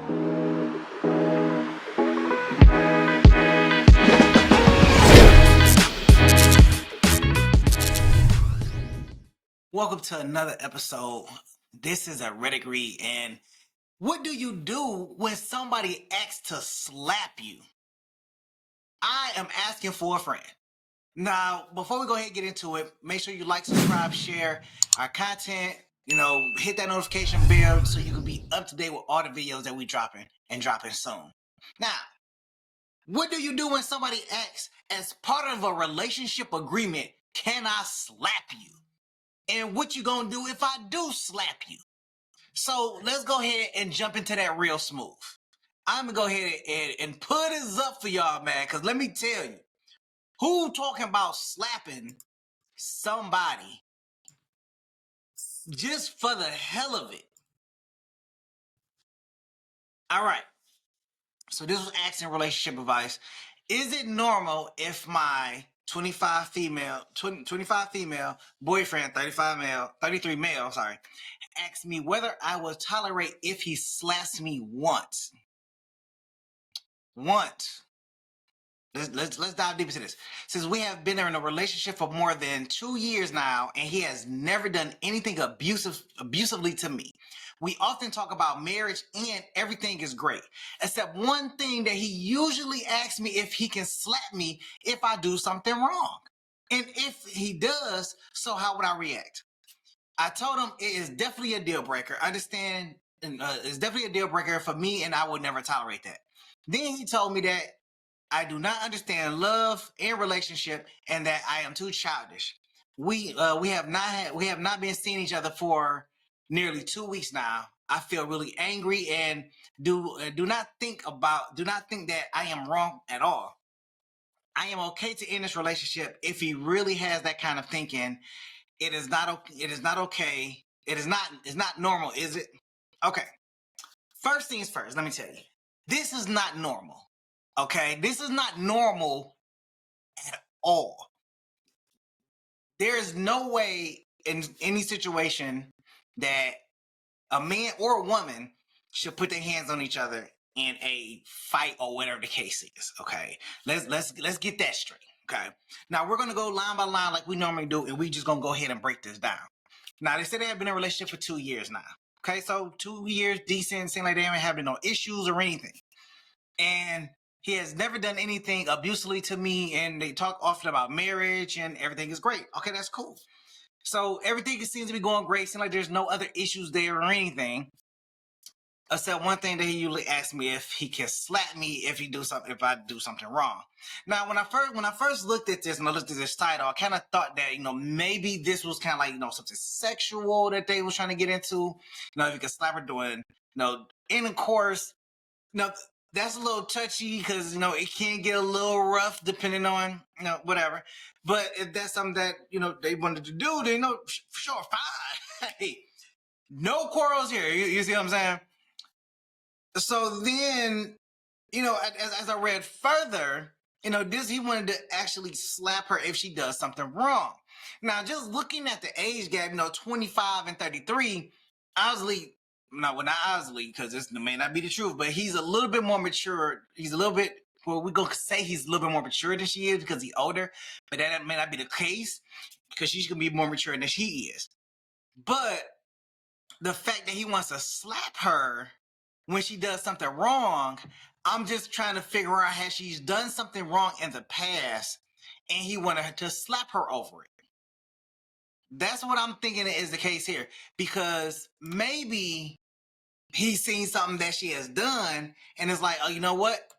Welcome to another episode. This is a Reddit read, and what do you do when somebody asks to slap you? I am asking for a friend. Now, before we go ahead and get into it, make sure you like, subscribe, share our content. Hit that notification bell so you can be up to date with all the videos that we dropping soon. Now, what do you do when somebody asks, as part of a relationship agreement, can I slap you? And what you gonna do if I do slap you? So let's go ahead and jump into that real smooth. I'm gonna go ahead and put this up for y'all, man, because let me tell you, who talking about slapping somebody just for the hell of it? All right. So this was asking relationship advice. Is it normal if my 25 female boyfriend, 33 male, asks me whether I will tolerate if he slaps me once? Let's dive deep into this. Since we have been in a relationship for more than 2 years now, and he has never done anything abusively to me. We often talk about marriage and everything is great, except one thing that he usually asks me if he can slap me if I do something wrong. And if he does, so how would I react? I told him it is definitely a deal breaker. I understand it's definitely a deal breaker for me, and I would never tolerate that. Then he told me that I do not understand love and relationship, and that I am too childish. We have not been seeing each other for nearly 2 weeks now. I feel really angry and do not think that I am wrong at all. I am okay to end this relationship if he really has that kind of thinking. It is not okay. It's not normal, is it? Okay. First things first, let me tell you. This is not normal. Okay? This is not normal at all. There is no way in any situation that a man or a woman should put their hands on each other in a fight or whatever the case is. Okay, let's get that straight. Okay, now we're gonna go line by line like we normally do, and we just gonna go ahead and break this down. Now they said they have been in a relationship for 2 years now. Okay, so 2 years decent, seem like they haven't had no issues or anything, and he has never done anything abusively to me, and they talk often about marriage and everything is great. Okay, that's cool. So everything seems to be going great. Seems like there's no other issues there or anything. Except one thing that he usually asks me if he can slap me if I do something wrong. Now, when I first looked at this and I looked at this title, I kind of thought that maybe this was kind of like something sexual that they was trying to get into. If you can slap her doing intercourse. That's a little touchy because it can get a little rough depending on whatever. But if that's something that they wanted to do, then for sure, fine. Hey, no quarrels here. You see what I'm saying? So then, as I read further, he wanted to actually slap her if she does something wrong. Now, just looking at the age gap, 25 and 33, obviously, not obviously, because this may not be the truth, but he's a little bit more mature. He's a little bit, well, we're going to say he's a little bit more mature than she is because he's older, but that may not be the case because she's going to be more mature than he is. But the fact that he wants to slap her when she does something wrong, I'm just trying to figure out has she's done something wrong in the past and he wanted to slap her over it. That's what I'm thinking is the case here, because maybe he's seen something that she has done and it's like, oh, you know what?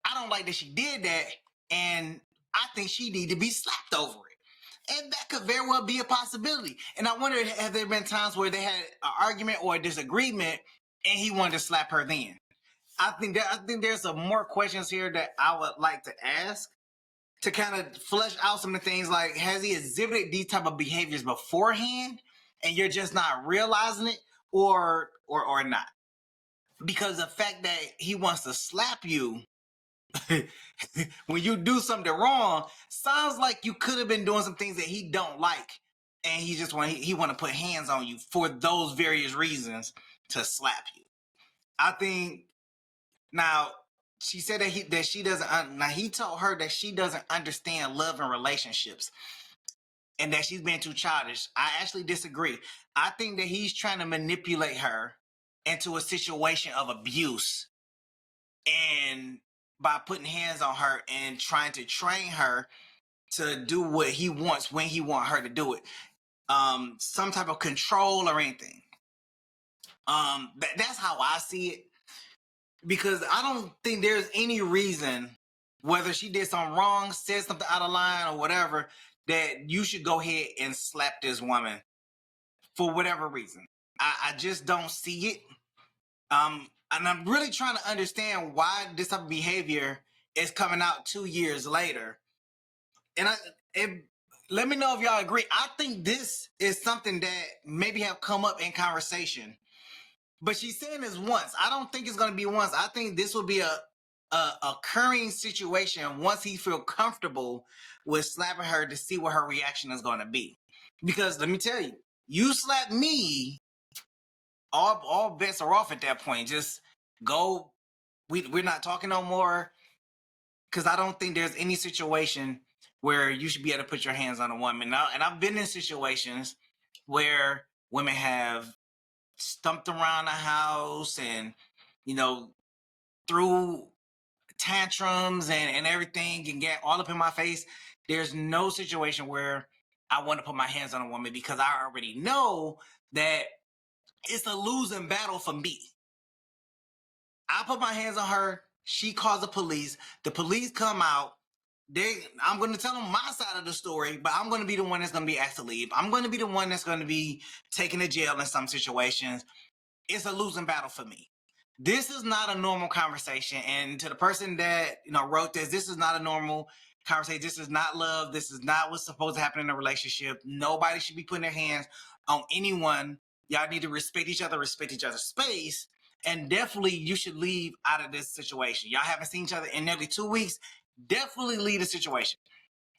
I don't like that she did that, and I think she need to be slapped over it. And that could very well be a possibility. And I wonder, have there been times where they had an argument or a disagreement and he wanted to slap her then? I think there's some more questions here that I would like to ask to kind of flesh out some of the things, like, has he exhibited these type of behaviors beforehand and you're just not realizing it, or not? Because the fact that he wants to slap you when you do something wrong sounds like you could have been doing some things that he don't like, and he want to put hands on you for those various reasons to slap you. I think Now, she said that she doesn't. Now he told her that she doesn't understand love and relationships, and that she's being too childish. I actually disagree. I think that he's trying to manipulate her into a situation of abuse, and by putting hands on her and trying to train her to do what he wants when he wants her to do it. Some type of control or anything. That's how I see it, because I don't think there's any reason, whether she did something wrong, said something out of line or whatever, that you should go ahead and slap this woman for whatever reason. I just don't see it. And I'm really trying to understand why this type of behavior is coming out 2 years later. And let me know if y'all agree. I think this is something that maybe have come up in conversation. But she's saying this once. I don't think it's going to be once. I think this will be a occurring situation once he feel comfortable with slapping her to see what her reaction is going to be. Because let me tell you, you slap me, all bets are off at that point. Just go. We're not talking no more. Because I don't think there's any situation where you should be able to put your hands on a woman. Now, and I've been in situations where women have stumped around the house and, you know, threw tantrums and everything and get all up in my face. There's no situation where I want to put my hands on a woman, because I already know that it's a losing battle for me. I put my hands on her. She calls the police. The police come out. I'm going to tell them my side of the story, but I'm going to be the one that's going to be asked to leave. I'm going to be the one that's going to be taken to jail in some situations. It's a losing battle for me. This is not a normal conversation. And to the person that, wrote this is not a normal conversation. This is not love. This is not what's supposed to happen in a relationship. Nobody should be putting their hands on anyone. Y'all need to respect each other's space. And definitely you should leave out of this situation. Y'all haven't seen each other in nearly 2 weeks. Definitely leave the situation.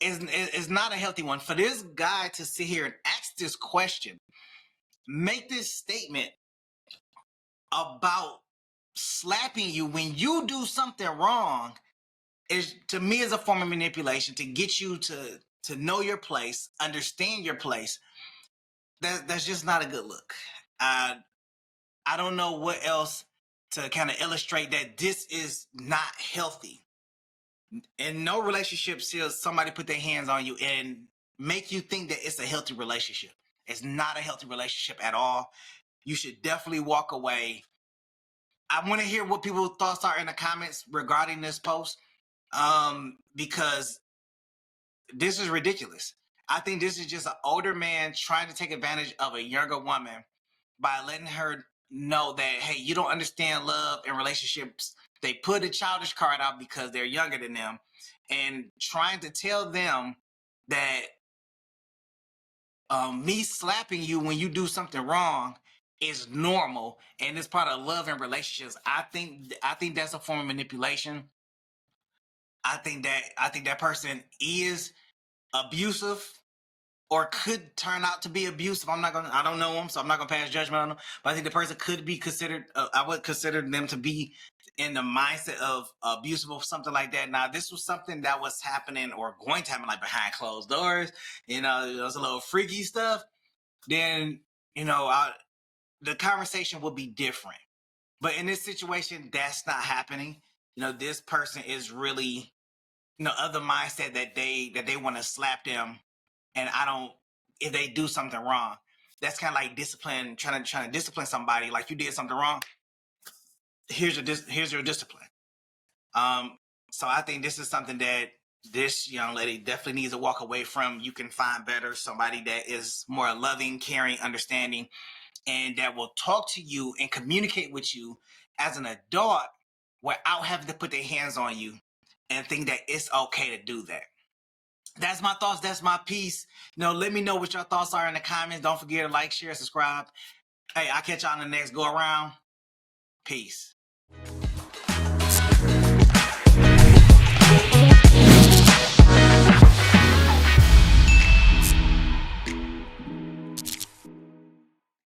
It's not a healthy one. For this guy to sit here and ask this question, make this statement about slapping you when you do something wrong, is, to me, is a form of manipulation to get you to know your place, understand your place. That's just not a good look. I don't know what else to kind of illustrate that this is not healthy. In no relationship should somebody put their hands on you and make you think that it's a healthy relationship. It's not a healthy relationship at all. You should definitely walk away. I want to hear what people's thoughts are in the comments regarding this post, because this is ridiculous. I think this is just an older man trying to take advantage of a younger woman by letting her know that, hey, you don't understand love and relationships. They put a childish card out because they're younger than them, and trying to tell them that me slapping you when you do something wrong is normal and it's part of love and relationships. I think that's a form of manipulation. I think that person is abusive or could turn out to be abusive. I don't know them, so I'm not gonna pass judgment on them. But I think the person could be considered. I would consider them to be in the mindset of abusive or something like that. Now, this was something that was happening or going to happen like behind closed doors. It was a little freaky stuff. Then the conversation would be different. But in this situation, that's not happening. This person is really of the mindset that they want to slap them, and if they do something wrong. That's kind of like discipline, trying to discipline somebody. Like, you did something wrong, here's your discipline. So I think this is something that this young lady definitely needs to walk away from. You can find better, somebody that is more loving, caring, understanding, and that will talk to you and communicate with you as an adult without having to put their hands on you and think that it's okay to do that. That's my thoughts. That's my piece. Let me know what your thoughts are in the comments. Don't forget to like, share, subscribe. Hey, I'll catch y'all on the next go around. Peace.